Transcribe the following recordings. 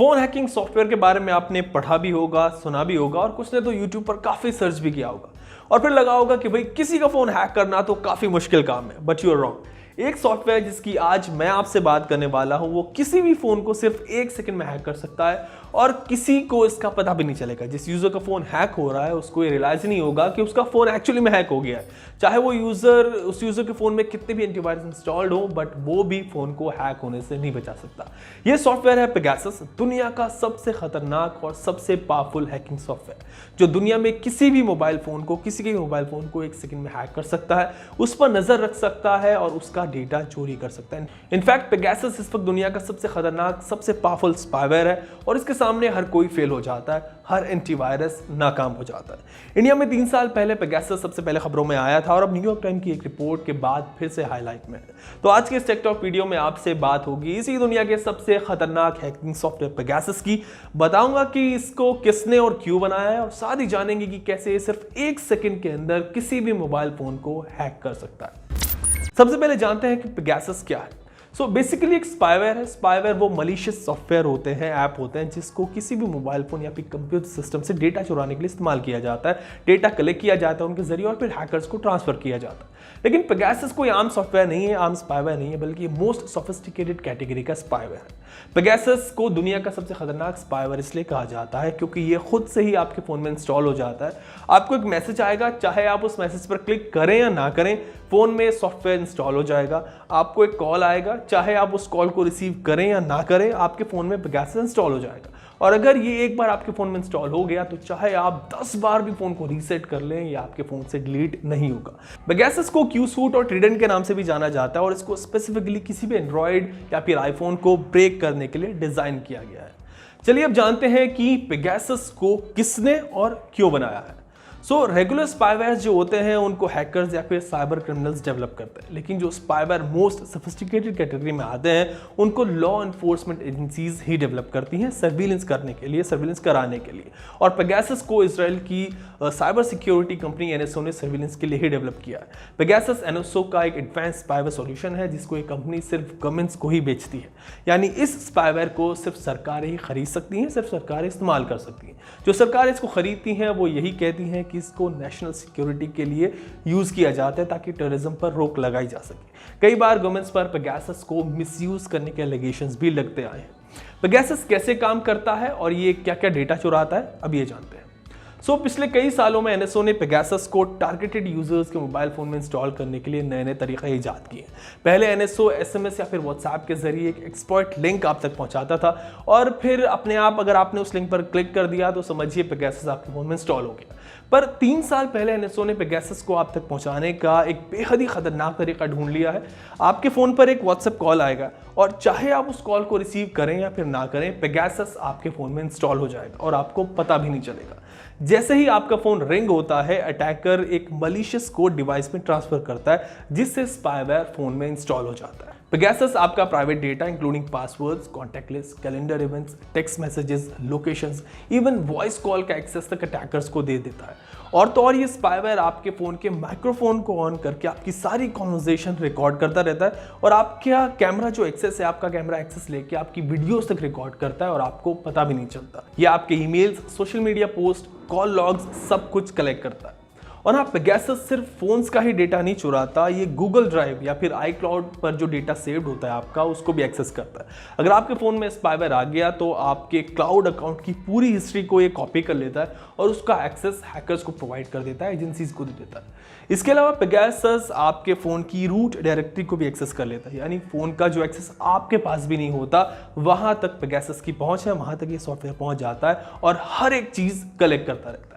Phone hacking software के बारे में आपने पढ़ा भी होगा, सुना भी होगा और कुछ ने तो यूट्यूब पर काफी सर्च भी किया होगा और फिर लगा होगा कि भाई किसी का फोन हैक करना तो काफी मुश्किल काम है। But you are wrong. एक सॉफ्टवेयर जिसकी आज मैं आपसे बात करने वाला हूं वो किसी भी फोन को सिर्फ 1 सेकंड में हैक कर सकता है और किसी को इसका पता भी नहीं चलेगा। जिस यूजर का फोन हैक हो रहा है उसको ये रियलाइज नहीं होगा कि उसका फोन एक्चुअली में हैक हो गया है। चाहे वो उस यूजर के फोन में कितने भी एंटीवायरस इंस्टॉल्ड हो, बट वो भी फोन को हैक होने से नहीं बचा सकता। ये सॉफ्टवेयर है पेगासस, दुनिया का सबसे खतरनाक और सबसे पावरफुल हैकिंग सॉफ्टवेयर, जो दुनिया में किसी भी मोबाइल फोन को 1 सेकंड में हैक कर सकता है, उस पर नजर रख सकता है और उसका डेटा चोरी कर सकता है। इनफैक्ट पेगासस इस वक्त दुनिया का सबसे खतरनाक, सबसे पावरफुल स्पाईवेयर है और इसके सामने हर कोई फेल हो जाता है, हर एंटीवायरस नाकाम हो जाता है। इंडिया में 3 साल पहले पेगासस सबसे पहले खबरों में आया था और अब न्यूयॉर्क टाइम की एक रिपोर्ट के बाद फिर से हाईलाइट में है। तो आज के इस टेक टॉक वीडियो में आपसे बात होगी इसी दुनिया के सबसे खतरनाक हैकिंग सॉफ्टवेयर पेगासस की। बताऊंगा कि इसको किसने और क्यों बनाया है और साथ ही जानेंगे कि कैसे सिर्फ 1 सेकंड के अंदर किसी भी मोबाइल फोन को हैक कर सकता है। सबसे पहले जानते हैं कि पेगासस क्या है। सो बेसिकली एक स्पाईवेयर है। स्पाईवेयर वो मलिशियस सॉफ्टवेयर होते हैं, ऐप होते हैं जिसको किसी भी मोबाइल फोन या फिर कंप्यूटर सिस्टम से डेटा चुराने के लिए इस्तेमाल किया जाता है। डेटा कलेक्ट किया जाता है उनके जरिए और फिर हैकर्स को ट्रांसफर किया जाता है। लेकिन पेगासस कोई आम सॉफ्टवेयर नहीं है, आम स्पाईवेयर नहीं है, बल्कि मोस्ट सोफिस्टिकेटेड कैटेगरी का स्पाईवेयर है। पेगासस को दुनिया का सबसे खतरनाक स्पाईवेयर इसलिए कहा जाता है क्योंकि ये खुद से ही आपके फोन में इंस्टॉल हो जाता है। आपको एक मैसेज आएगा, चाहे आप उस मैसेज पर क्लिक करें या ना करें, फोन में सॉफ्टवेयर इंस्टॉल हो जाएगा। आपको एक कॉल आएगा, चाहे आप उस कॉल को रिसीव करें या ना करें, आपके फोन में पेगासस इंस्टॉल हो जाएगा। और अगर ये एक बार आपके फोन में इंस्टॉल हो गया तो चाहे आप 10 बार भी फोन को रीसेट कर लें, ये आपके फोन से डिलीट नहीं होगा। पेगासस को क्यू सूट और ट्रिडेंट के नाम से भी जाना जाता है और इसको स्पेसिफिकली किसी भी एंड्रॉइड या फिर आईफोन को ब्रेक करने के लिए डिजाइन किया गया है। चलिए अब जानते हैं कि पेगासस को किसने और क्यों बनाया है। रेगुलर स्पाईवेयर जो होते हैं उनको हैकर्स या फिर साइबर क्रिमिनल्स डेवलप करते हैं, लेकिन जो स्पाईवेयर मोस्ट सोफिस्टिकेटेड कैटेगरी में आते हैं उनको लॉ एनफोर्समेंट एजेंसीज ही डेवलप करती हैं सर्विलेंस करने के लिए, सर्विलेंस कराने के लिए। और पेगासस को इजराइल की साइबर सिक्योरिटी कंपनी एनएसओ ने सर्विलेंस के लिए ही डेवलप किया है। पेगासस एनएसओ का एक एडवांस स्पाईवेयर सॉल्यूशन है जिसको एक कंपनी सिर्फ गवर्नमेंट्स को ही बेचती है, यानी इस स्पाईवेयर को सिर्फ सरकारें ही खरीद सकती हैं, सिर्फ सरकारें इस्तेमाल कर सकती हैं। जो सरकारें इसको खरीदती हैं वो यही कहती हैं कि इसको नेशनल सिक्योरिटी के लिए यूज किया जाता है ताकि टेररिज्म पर रोक लगाई जा सके। कई बार गवर्नमेंट्स पर पेगासस को मिसयूज करने के एलिगेशंस भी लगते आए हैं। पेगासस कैसे काम करता है और ये क्या क्या डेटा चुराता है, अब ये जानते हैं। पिछले कई सालों में एनएसओ ने पेगासस को टारगेटेड यूजर्स के मोबाइल फोन में इंस्टॉल करने के लिए नए नए तरीके ईजाद किए। पहले एनएसओ एसएमएस या फिर व्हाट्सएप के जरिए एक एक्सप्लॉइट लिंक आप तक पहुंचाता था और फिर अपने आप अगर आपने उस लिंक पर क्लिक कर दिया तो समझिए पेगासस आपके फोन में इंस्टॉल हो गया। पर 3 साल पहले एनएसओ ने पेगासस को आप तक पहुंचाने का एक बेहद ही खतरनाक तरीका ढूंढ लिया है। आपके फोन पर एक व्हाट्सएप कॉल आएगा और चाहे आप उस कॉल को रिसीव करें या फिर ना करें, पेगासस आपके फोन में इंस्टॉल हो जाएगा और आपको पता भी नहीं चलेगा। जैसे ही आपका फोन रिंग होता है, अटैकर एक मलिशियस कोड डिवाइस में ट्रांसफर करता है जिससे स्पाईवेयर फोन में इंस्टॉल हो जाता है। पेगासस आपका private data including passwords, contact list, calendar events, text messages, locations, even voice call का एक्सेस तक अटैकर्स को दे देता है। और तो और ये स्पाईवेयर आपके फोन के माइक्रोफोन को ऑन करके आपकी सारी कॉन्वर्सेशन रिकॉर्ड करता रहता है और आपका कैमरा जो एक्सेस है, आपका कैमरा एक्सेस लेके आपकी वीडियोस तक रिकॉर्ड करता है और आपको पता भी नहीं चलता। ये आपके emails, social media post, call logs सब कुछ कलेक्ट करता है। और हाँ, पेगासस सिर्फ फोन्स का ही डेटा नहीं चुराता, ये गूगल ड्राइव या फिर iCloud पर जो डेटा सेव्ड होता है आपका, उसको भी एक्सेस करता है। अगर आपके फोन में स्पाईवेयर आ गया तो आपके क्लाउड अकाउंट की पूरी हिस्ट्री को ये कॉपी कर लेता है और उसका एक्सेस हैकर्स को प्रोवाइड कर देता है, एजेंसीज को दे देता है। इसके अलावा पेगासस आपके फोन की रूट डायरेक्टरी को भी एक्सेस कर लेता है, यानी फोन का जो एक्सेस आपके पास भी नहीं होता वहां तक पेगासस की पहुंच है, वहां तक ये सॉफ्टवेयर पहुंच जाता है और हर एक चीज कलेक्ट करता रहता है।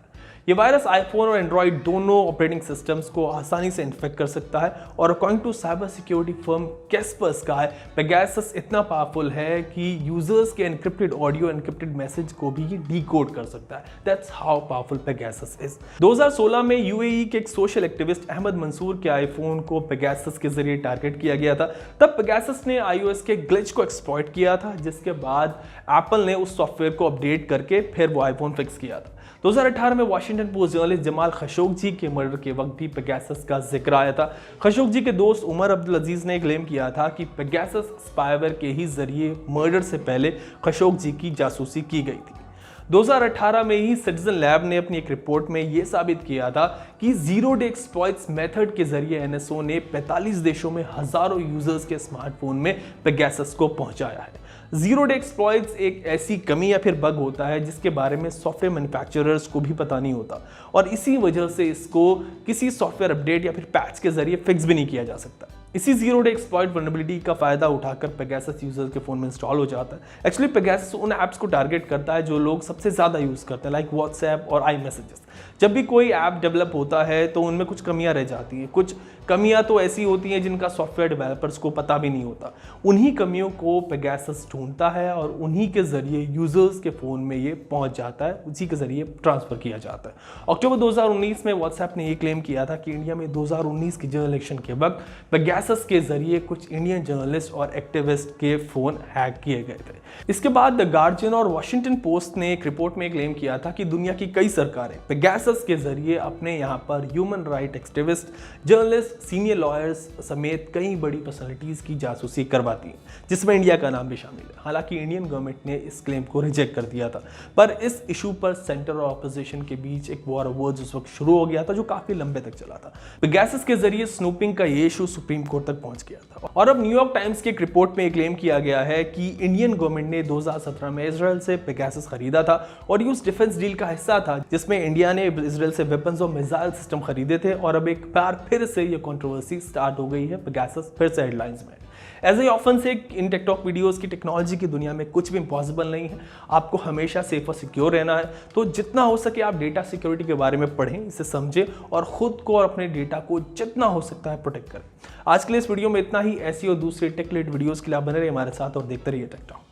ये वायरस आईफोन और एंड्रॉइड दोनों ऑपरेटिंग सिस्टम्स को आसानी से इन्फेक्ट कर सकता है और according to cyber security firm Kaspersky का है, पेगासस इतना पावरफुल है कि यूजर्स के एनक्रिप्टेड ऑडियो, एनक्रिप्टेड मैसेज को भी ये डिकोड कर सकता है। That's how powerful Pegasus is. 2016 में यूएई के एक सोशल एक्टिविस्ट अहमद मंसूर के आईफोन को पेगासस के जरिए टारगेट किया गया था। तब पेगासस ने iOS के ग्लिच को एक्सप्लॉइट किया था, जिसके बाद एप्पल ने उस सॉफ्टवेयर को अपडेट करके फिर वो आईफोन फिक्स किया था। 2018 में Washington post journalist Jamal Khashoggi के मर्डर के वक्त भी पेगासस का जिक्र आया था। खशोगी के दोस्त उमर अब्दुल अजीज ने क्लेम किया था कि पेगासस स्पाईवेयर के ही जरिए मर्डर से पहले खशोगी की जासूसी की गई थी। 2018 में ही सिटीजन लैब ने अपनी एक रिपोर्ट में यह साबित किया था कि जीरो डे एक्सप्लॉइट्स मेथड के जरिए एनएसओ ने 45 देशों में हजारों यूजर्स के स्मार्टफोन में पेगासस को पहुंचाया है। जीरो डे एक्सप्लॉइट्स एक ऐसी कमी या फिर बग होता है जिसके बारे में सॉफ्टवेयर मैन्युफैक्चरर्स को भी पता नहीं होता और इसी वजह से इसको किसी सॉफ्टवेयर अपडेट या फिर पैच के जरिए फिक्स भी नहीं किया जा सकता। इसी जीरो डे एक्सप्लॉइट वल्नरेबिलिटी का फायदा उठाकर पेगासस यूजर्स के फोन में इंस्टॉल हो जाता है। एक्चुअली पेगासस उन ऐप्स को टारगेट करता है जो लोग सबसे ज्यादा यूज करते हैं, लाइक व्हाट्सएप और आई मैसेजेस। जब भी कोई ऐप डेवलप होता है तो उनमें कुछ कमियां रह जाती हैं। कुछ कमियां तो ऐसी होती हैं जिनका सॉफ्टवेयर डेवलपर्स को पता भी नहीं होता। उन्हीं कमियों को पेगासस ढूंढता है और उन्हीं के जरिए यूजर्स के फोन में ये पहुंच जाता है, उसी के जरिए ट्रांसफर किया जाता है। अक्टूबर 2019 में व्हाट्सएप ने ये क्लेम किया था कि इंडिया में 2019 के जनरल इलेक्शन के वक्त पेगासस के जरिए कुछ इंडियन जर्नलिस्ट और एक्टिविस्ट के फोन हैक किए गए थे। इसके बाद द गार्जियन और वॉशिंगटन पोस्ट ने एक रिपोर्ट में क्लेम किया था कि दुनिया की कई सरकारें पेगासस के जरिए अपने यहाँ पर human right activist, journalist, senior lawyers समेत कई बड़ी पर्सनालिटीज की जासूसी करवाती हैं, जिसमें इंडिया का नाम भी शामिल है। हालांकि इंडियन गवर्नमेंट ने इस क्लेम को रिजेक्ट कर दिया था, पर इस इशू पर सेंटर और ऑपोजिशन के बीच एक वॉर ऑफ वर्ड्स उस वक्त शुरू हो गया था जो काफी लंबे तक चला था। पेगासस के जरिए स्नूपिंग का ये इशू सुप्रीम कोर्ट तक पहुंच गया था और अब न्यूयॉर्क टाइम्स की एक रिपोर्ट में क्लेम किया गया है कि इंडियन गवर्नमेंट ने 2017 में इजराइल से पेगासस खरीदा था और ये उस डिफेंस डील का हिस्सा था जिसमें इंडिया ने इजराइल से वेपन्स और मिसाइल सिस्टम खरीदे थे। और अब एक बार फिर से ये कंट्रोवर्सी स्टार्ट हो गई है, पेगासस फिर से हेडलाइंस में। एज ए ऑफन से इन टेकटॉक वीडियोस की टेक्नोलॉजी की दुनिया में कुछ भी इम्पॉसिबल नहीं है। आपको हमेशा सेफ और सिक्योर रहना है, तो जितना हो सके आप डेटा सिक्योरिटी के बारे में पढ़ें, इसे समझें और खुद को और अपने डेटा को जितना हो सकता है प्रोटेक्ट करें। आज के लिए इस वीडियो में इतना ही। ऐसी और दूसरी टेक रिलेटेड वीडियोस के लिए आप बने रहिए हमारे साथ और देखते रहिए टेकटॉक।